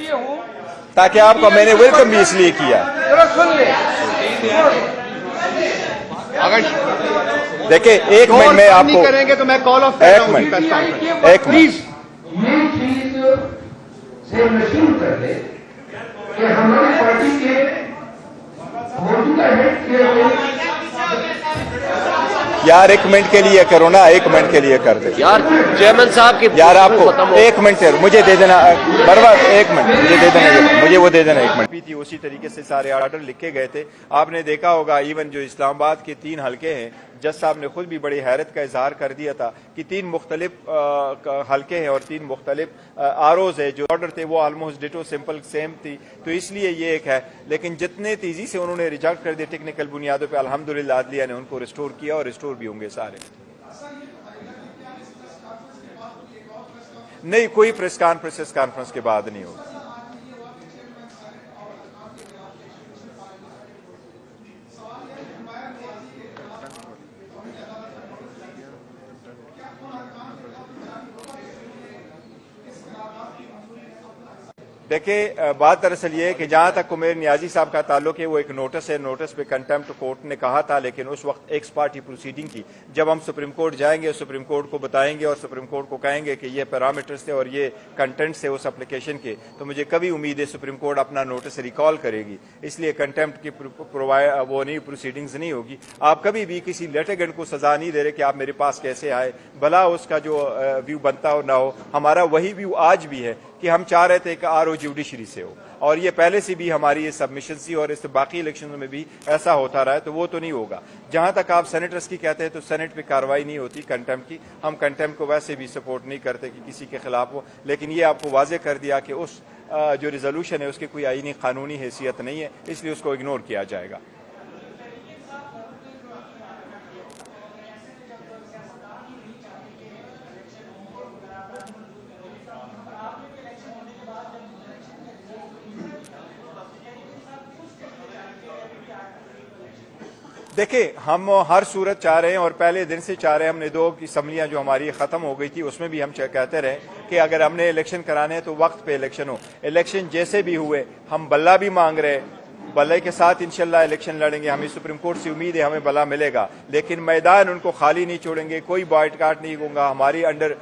इसलिए हूँ ताकि आपका मैंने वेलकम भी इसलिए किया। जरा सुन ले। अगर देखिए एक मिनट में नहीं आपको करेंगे तो मैं कॉल ऑफ कर रहा हूँ जी प्रेस कॉन्फ्रेंस। एक प्लीज ये चीज से मैं शुरू कर दे कि हमारी पार्टी के मौजूदा हेड के यार एक मिनट के लिए करो ना, एक मिनट के लिए कर दे यार चेयरमैन साहब की यार, आपको एक मिनट मुझे दे देना बर्बाद, एक मिनट मुझे दे देना, मुझे वो दे देना एक मिनट। थी उसी तरीके से सारे आर्डर लिखे गए थे। आपने देखा होगा इवन जो इस्लामाबाद के 3 हलके हैं, जज साहब ने खुद भी बड़ी हैरत का इजहार कर दिया था कि 3 मुख्तलिफ हलके हैं और 3 मुख्तलिफ आरोज है। जो ऑर्डर थे वो ऑलमोस्ट डिटो सिंपल सेम थी, तो इसलिए ये एक है। लेकिन जितने तेजी से उन्होंने रिजेक्ट कर दिए टेक्निकल बुनियादों पर, अल्हम्दुलिल्लाह अदलिया ने उनको रिस्टोर किया और रिस्टोर भी होंगे सारे। नहीं, कोई प्रेस कॉन्फ्रेंस के बाद नहीं होगी। देखिए बात दरअसल ये है कि जहां तक कुमेर नियाजी साहब का ताल्लुक है, वो एक नोटिस है, नोटिस पे कंटेम्प्ट कोर्ट ने कहा था, लेकिन उस वक्त एक्स पार्टी प्रोसीडिंग थी। जब हम सुप्रीम कोर्ट जाएंगे, सुप्रीम कोर्ट को बताएंगे और सुप्रीम कोर्ट को कहेंगे कि ये पैरामीटर्स थे और ये कंटेंट्स थे उस एप्लीकेशन के, तो मुझे कभी उम्मीद है सुप्रीम कोर्ट अपना नोटिस रिकॉल करेगी। इसलिए कंटेम्प्ट की वो नहीं प्रोसीडिंग्स नहीं होगी। आप कभी भी किसी लिटिगेंट को सजा नहीं दे रहे कि आप मेरे पास कैसे आए, भला उसका जो व्यू बनता हो ना हो। हमारा वही व्यू आज भी है कि हम चाह रहे थे कि आरओ जुडिशरी से हो, और ये पहले से भी हमारी ये सबमिशन थी और इस बाकी इलेक्शन में भी ऐसा होता रहा है, तो वो तो नहीं होगा। जहां तक आप सेनेटर्स की कहते हैं, तो सेनेट पे कार्रवाई नहीं होती कंटेम्प्ट की। हम कंटेम्प्ट को वैसे भी सपोर्ट नहीं करते कि किसी के खिलाफ हो, लेकिन ये आपको वाजे कर दिया कि उस जो रिजोल्यूशन है उसकी कोई आईनी कानूनी हैसियत नहीं है, इसलिए उसको इग्नोर किया जाएगा। देखिए हम हर सूरत चाह रहे हैं और पहले दिन से चाह रहे हैं। हमने 2 असम्बलियां जो हमारी खत्म हो गई थी उसमें भी हम कहते रहे कि अगर हमने इलेक्शन कराने हैं तो वक्त पे इलेक्शन हो। इलेक्शन जैसे भी हुए, हम बल्ला भी मांग रहे, बल्ले के साथ इंशाल्लाह इलेक्शन लड़ेंगे। हमें सुप्रीम कोर्ट से उम्मीद है हमें बल्ला मिलेगा, लेकिन मैदान उनको खाली नहीं छोड़ेंगे, कोई बॉयकॉट नहीं होगा। हमारी अंडर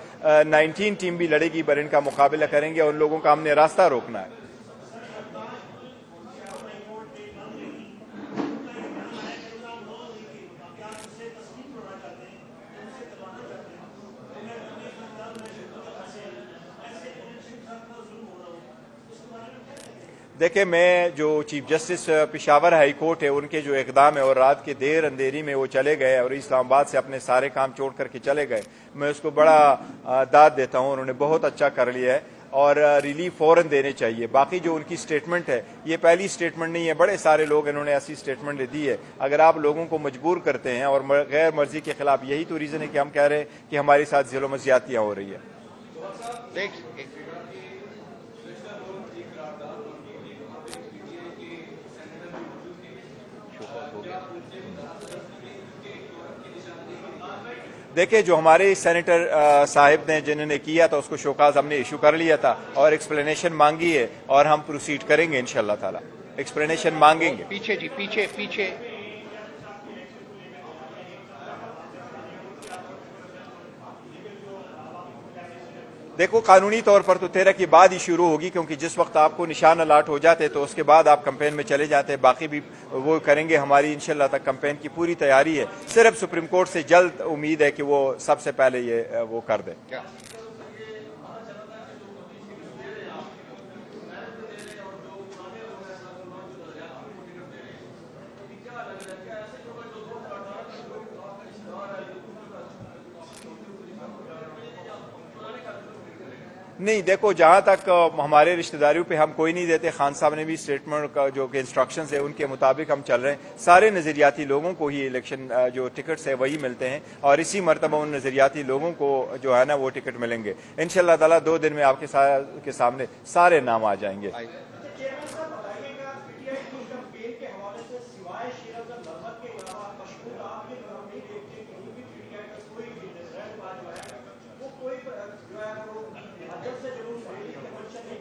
19 टीम भी लड़ेगी, पर इनका मुकाबला करेंगे और उन लोगों का हमने रास्ता रोकना है। देखिए मैं जो chief justice Peshawar high court है, उनके जो इकदाम है और रात के देर अंधेरी में वो चले गए और इस्लामाबाद से अपने सारे काम छोड़ करके चले गए, मैं उसको बड़ा दाद देता हूँ। उन्होंने बहुत अच्छा कर लिया है और रिलीफ फौरन देने चाहिए। बाकी जो उनकी स्टेटमेंट है, ये पहली स्टेटमेंट नहीं है, बड़े सारे लोग इन्होंने ऐसी स्टेटमेंट दी है। अगर आप लोगों को मजबूर करते हैं और गैर मर्जी के खिलाफ, यही तो रीजन है कि हम कह रहे हैं कि हमारे साथ जुल्म व ज्यादतियां हो रही है। देखिए जो हमारे सेनेटर साहिब ने जिन्होंने किया था उसको शोकाज हमने इशू कर लिया था और एक्सप्लेनेशन मांगी है और हम प्रोसीड करेंगे इंशाल्लाह ताला, एक्सप्लेनेशन मांगेंगे। पीछे जी, पीछे पीछे। देखो कानूनी तौर पर तो 13 के बाद ही शुरू होगी, क्योंकि जिस वक्त आपको निशान अलाट हो जाते तो उसके बाद आप कैंपेन में चले जाते हैं। बाकी भी वो करेंगे, हमारी इंशाल्लाह तक कैंपेन की पूरी तैयारी है। सिर्फ सुप्रीम कोर्ट से जल्द उम्मीद है कि वो सबसे पहले ये वो कर दे। नहीं देखो, जहां तक हमारे रिश्तेदारियों पे हम कोई नहीं देते। खान साहब ने भी स्टेटमेंट का जो कि इंस्ट्रक्शंस है उनके मुताबिक हम चल रहे हैं। सारे नजरियाती लोगों को ही इलेक्शन जो टिकट्स है वही मिलते हैं और इसी मरतबा उन नजरियाती लोगों को जो है ना वो टिकट मिलेंगे इंशाल्लाह ताला। 2 दिन में आपके सामने सारे नाम आ जाएंगे।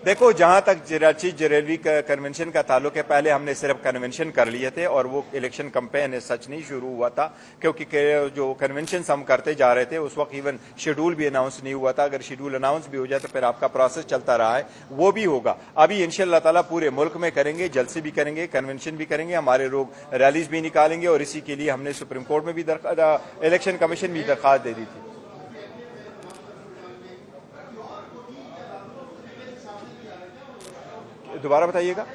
देखो, जहां तक रशीद जरेलवी कन्वेंशन का ताल्लुक है, पहले हमने सिर्फ कन्वेंशन कर लिए थे और वो इलेक्शन कैंपेन सच नहीं शुरू हुआ था, क्योंकि जो कन्वेंशन हम करते जा रहे थे उस वक्त इवन शेड्यूल भी अनाउंस नहीं हुआ था। अगर शेड्यूल अनाउंस भी हो जाए तो फिर आपका प्रोसेस चलता रहा है, वो भी होगा। अभी इंशाअल्लाह ताला पूरे मुल्क में करेंगे, जलसे भी करेंगे, कन्वेंशन भी करेंगे, हमारे लोग रैलीज भी निकालेंगे, और इसी के लिए हमने सुप्रीम कोर्ट में भी इलेक्शन कमीशन भी दरख्वास्त दे दी थी। दोबारा बताइएगा।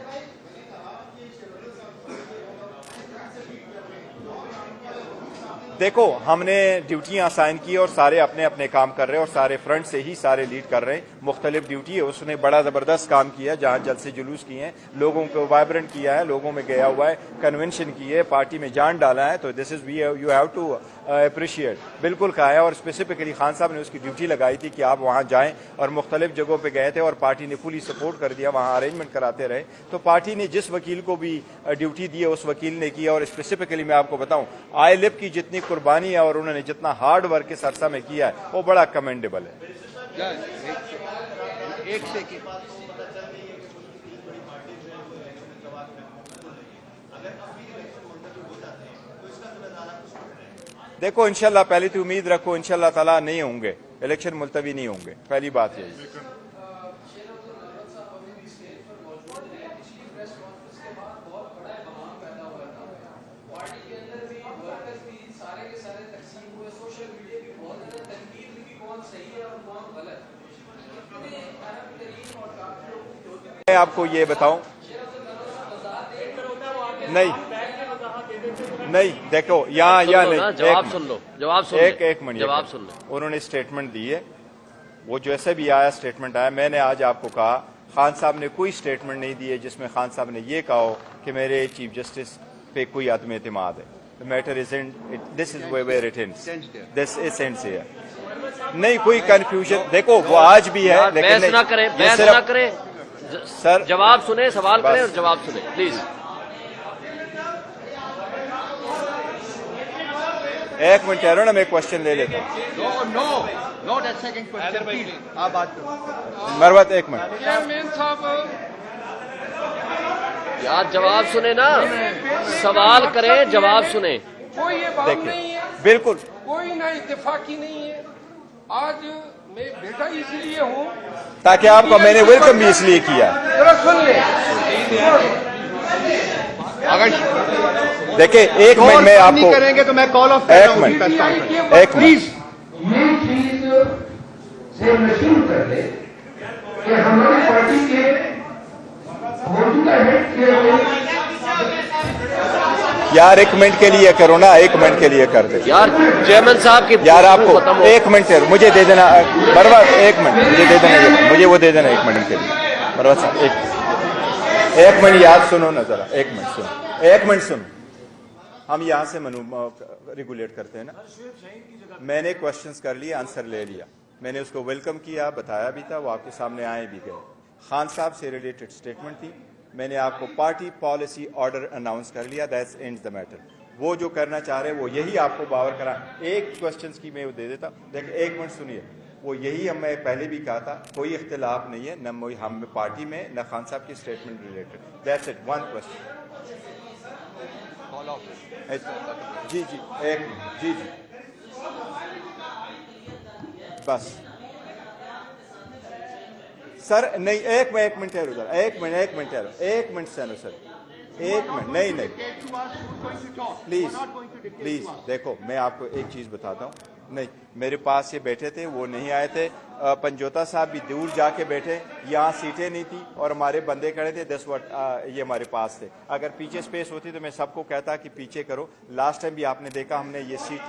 देखो, हमने ड्यूटियां असाइन की और सारे अपने अपने काम कर रहे हैं और सारे फ्रंट से ही सारे लीड कर रहे हैं। मुख्तलिफ ड्यूटी है, उसने बड़ा जबरदस्त काम किया, जहां जलसे जुलूस किए हैं, लोगों को वाइब्रेंट किया है, लोगों में गया हुआ है, कन्वेंशन की है, पार्टी में जान डाला है। तो this is you have to appreciate. बिल्कुल कहा है, और स्पेसिफिकली खान साहब ने उसकी ड्यूटी लगाई थी कि आप वहां जाएं, और मुख्तलिफ जगहों पर गए थे और पार्टी ने फुली सपोर्ट कर दिया, वहां अरेंजमेंट कराते रहे। तो पार्टी ने जिस वकील को भी ड्यूटी दी है उस वकील ने किया। और स्पेसिफिकली मैं आपको बताऊं, आईलिप की जितनी कुर्बानी है और उन्होंने जितना हार्ड वर्क इस अरसा में किया है वो बड़ा कमेंडेबल है। एक सेकंड। देखो, इंशाल्लाह पहली तो उम्मीद रखो इंशाल्लाह ताला नहीं होंगे, इलेक्शन मुलतवी नहीं होंगे, पहली बात यही। मैं आपको ये बताऊं, नहीं देखो, यहाँ नहीं, जवाब सुन लो, जवाब सुन एक मिनट, जवाब सुन लो। उन्होंने स्टेटमेंट दी है, वो जैसे भी आया स्टेटमेंट आया। मैंने आज आपको कहा, खान साहब ने कोई स्टेटमेंट नहीं दी है जिसमें खान साहब ने ये कहा कि मेरे चीफ जस्टिस पे कोई आदम एतमाद है। The matter is in this is where it ends, this is sense here. नहीं कोई कंफ्यूजन, देखो वो आज भी है, लेकिन बहस ना करें, बहस ना करें सर, जवाब सुने, सवाल करें और जवाब सुने प्लीज। एक मिनट ठहरो ना, मैं क्वेश्चन ले लेता हूँ। नो दैट सेकंड क्वेश्चन, आप बात करो। मरवत एक मिनट, यार जवाब सुने ना, सवाल करें, जवाब सुने। कोई ये बात नहीं है, बिल्कुल कोई ना इत्तेफाकी नहीं है। आज मैं बेटा इसलिए हूँ ताकि आपको मैंने वेलकम भी इसलिए किया। जरा सुन ले। देखिए, एक मिनट में आपको करेंगे तो मैं कॉल ऑफ एक मिनट प्लीज ये चीज से मशहूर कर दे कि हमारी पार्टी के मौजूदा हेड के यार एक मिनट के लिए करो ना, एक मिनट के लिए कर दे यार चेयरमैन साहब की यार, आपको एक मिनट मुझे दे देना बरवा, एक मिनट मुझे दे देना, मुझे वो दे देना एक मिनट के लिए। बरवा साहब एक मिनट याद सुनो ना जरा, एक मिनट सुनो, एक मिनट सुनो। हम यहाँ से रेगुलेट करते हैं ना। मैंने क्वेश्चंस कर लिए, आंसर ले लिया, मैंने उसको वेलकम किया, बताया भी था, वो आपके सामने आए भी गए। खान साहब से रिलेटेड स्टेटमेंट थी, मैंने आपको पार्टी पॉलिसी ऑर्डर अनाउंस कर लिया, दैट्स एंड्स द मैटर। वो जो करना चाह रहे हैं वो यही आपको पावर करा। एक क्वेश्चंस की मैं वो दे देता, देखिए एक मिनट सुनिए, वो यही मैं पहले भी कहा था, कोई इख्तिलाफ नहीं है न हम पार्टी में न खान साहब की statement related, that's it, one question. जी जी एक मिनट, जी जी बस सर, नहीं एक मिनट ठहरो जरा, एक मिनट ठहरो, एक मिनट सर, एक मिनट, नहीं प्लीज देखो, मैं आपको एक चीज बताता हूँ। नहीं, मेरे पास ये बैठे थे, वो नहीं आए थे, पंजोता साहब भी दूर जाके बैठे, यहाँ सीटें नहीं थी और हमारे बंदे खड़े थे 10 वोट ये हमारे पास थे। अगर पीछे स्पेस होती तो मैं सबको कहता कि पीछे करो। लास्ट टाइम भी आपने देखा, हमने ये सीट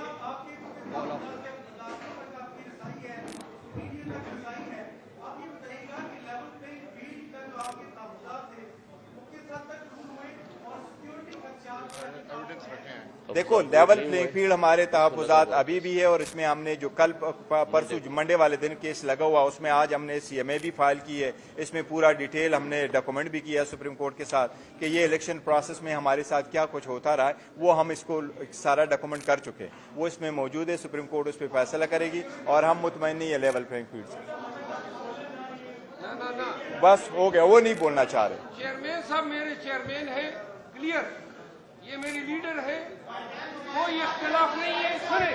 देखो, लेवल प्लेइंग फील्ड हमारे तहफुजात अभी भी है, और इसमें हमने जो कल परसों मंडे वाले दिन केस लगा हुआ, उसमें आज हमने CMA भी फाइल की है। इसमें पूरा डिटेल हमने डॉक्यूमेंट भी किया सुप्रीम कोर्ट के साथ कि ये इलेक्शन प्रोसेस में हमारे साथ क्या कुछ होता रहा है, वो हम इसको सारा डॉक्यूमेंट कर चुके हैं, वो इसमें मौजूद है। सुप्रीम कोर्ट उस पर फैसला करेगी और हम मुतमईन नहीं है लेवल प्लेइंग फील्ड से। बस हो गया, वो नहीं बोलना चाह रहे। चेयरमैन साहब मेरे चेयरमैन है, क्लियर, ये मेरी लीडर है, कोई इख्तिलाफ नहीं है। सुने,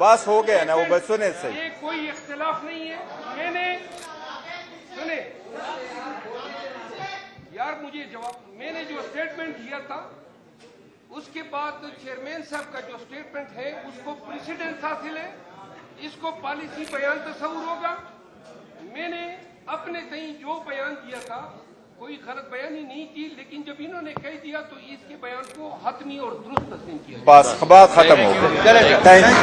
बस हो गया ना, वो बस सुने सही। ये कोई इख्तिलाफ नहीं है। मैंने सुने यार, मुझे जवाब, मैंने जो स्टेटमेंट दिया था उसके बाद चेयरमैन साहब का जो स्टेटमेंट है उसको प्रेसिडेंस हासिल है, इसको पॉलिसी बयान तस्वुर होगा। मैंने अपने तई जो बयान दिया था कोई गलत बयानी नहीं की, लेकिन जब इन्होंने कह दिया तो इसके बयान को हतमी और दुरुस्त तस्लीम किया। बस बात खत्म हो गई। Thank you.